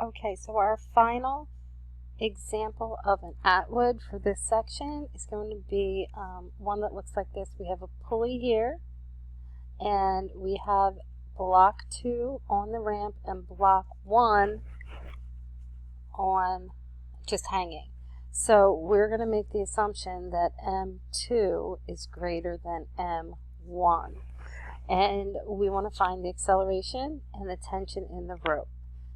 Okay, so our final example of an Atwood for this section is going to be one that looks like this. We have a pulley here, and we have block 2 on the ramp and block 1 on just hanging. So we're going to make the assumption that M2 is greater than M1. And we want to find the acceleration and the tension in the rope.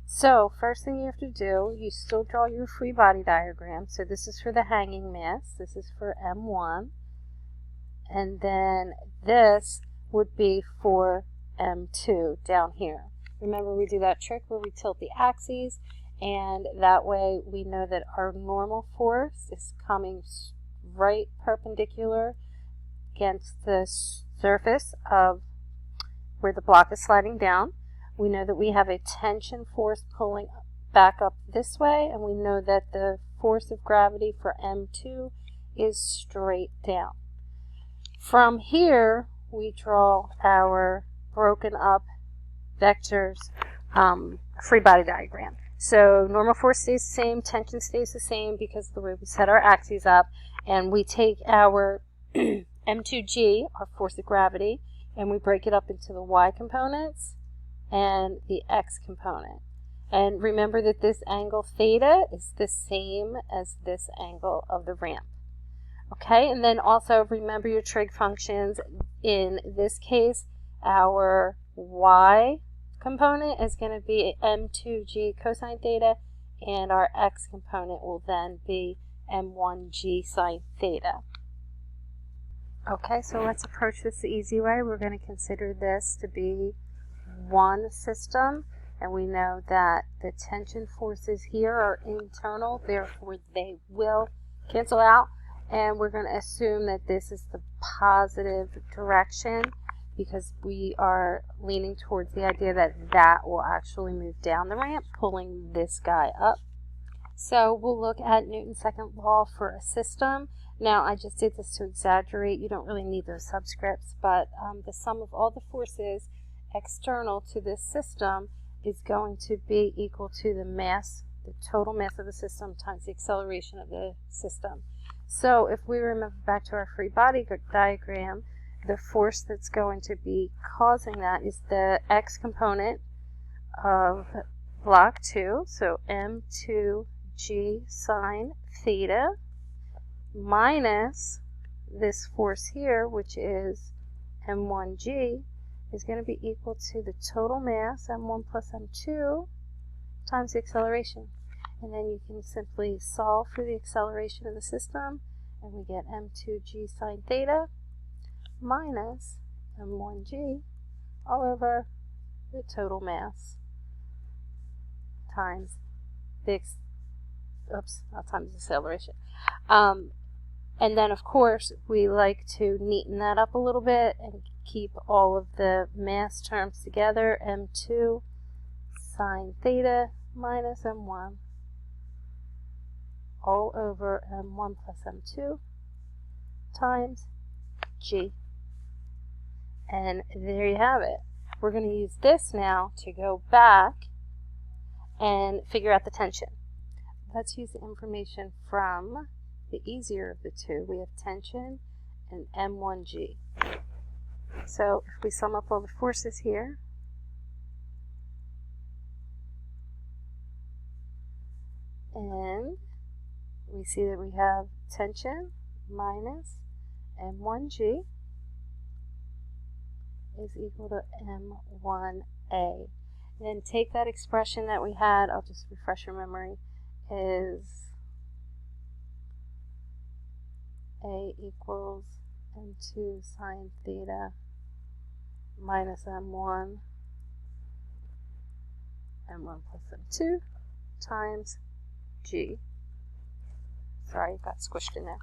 So first thing you have to do, you still draw your free body diagram. So this is for the hanging mass. This is for M1. And then this would be for M2 down here. Remember, we do that trick where we tilt the axes, and that way we know that our normal force is coming right perpendicular against the surface of where the block is sliding down. We know that we have a tension force pulling back up this way, and we know that the force of gravity for M2 is straight down. From here, we draw our broken up vectors free body diagram. So normal force stays the same, tension stays the same because of the way we set our axes up, and we take our M2G, our force of gravity, and we break it up into the y components and the x component. And remember that this angle theta is the same as this angle of the ramp. Okay, and then also remember your trig functions. In this case, our y component is going to be m2g cosine theta, and our x component will then be m1g sine theta. Okay, so let's approach this the easy way. We're going to consider this to be one system, and we know that the tension forces here are internal, therefore they will cancel out, and we're going to assume that this is the positive direction because we are leaning towards the idea that that will actually move down the ramp, pulling this guy up. So we'll look at Newton's second law for a system. Now, I just did this to exaggerate. You don't really need those subscripts, but the sum of all the forces external to this system is going to be equal to the mass, the total mass of the system times the acceleration of the system. So if we remember back to our free body diagram, the force that's going to be causing that is the x component of block 2, so m2g sine theta, minus this force here, which is m1g, is going to be equal to the total mass, m1 plus m2, times the acceleration. And then you can simply solve for the acceleration of the system, and we get m2g sine theta minus m1g all over the total mass times the acceleration. And then, of course, we like to neaten that up a little bit and keep all of the mass terms together. M2 sine theta minus M1 all over M1 plus M2 times G. And there you have it. We're going to use this now to go back and figure out the tension. Let's use the information from the easier of the two. We have tension and M1G. So if we sum up all the forces here, and we see that we have tension minus M1G is equal to M1A. Then take that expression that we had, I'll just refresh your memory, is A equals M2 sine theta minus M1 plus M2 times G. Sorry, it got squished in there.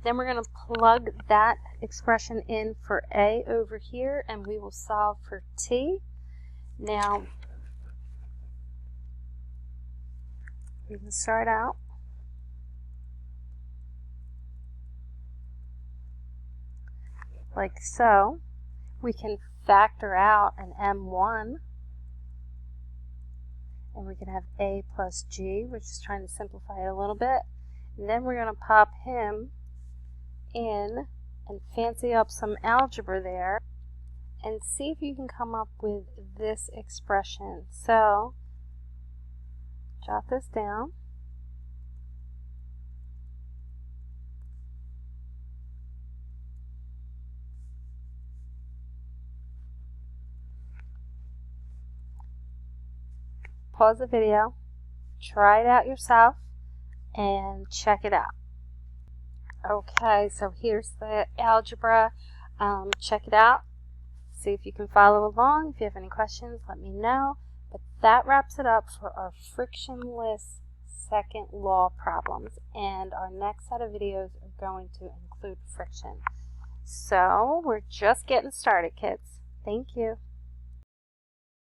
Then we're going to plug that expression in for A over here, and we will solve for T. Now, we can start out like so. We can factor out an M1, and we can have a plus g. We're just trying to simplify it a little bit. And then we're going to pop him in and fancy up some algebra there and see if you can come up with this expression. So jot this down. Pause the video, try it out yourself, and check it out. Okay, so here's the algebra. Check it out. See if you can follow along. If you have any questions, let me know. But that wraps it up for our frictionless second law problems. And our next set of videos are going to include friction. So we're just getting started, kids. Thank you.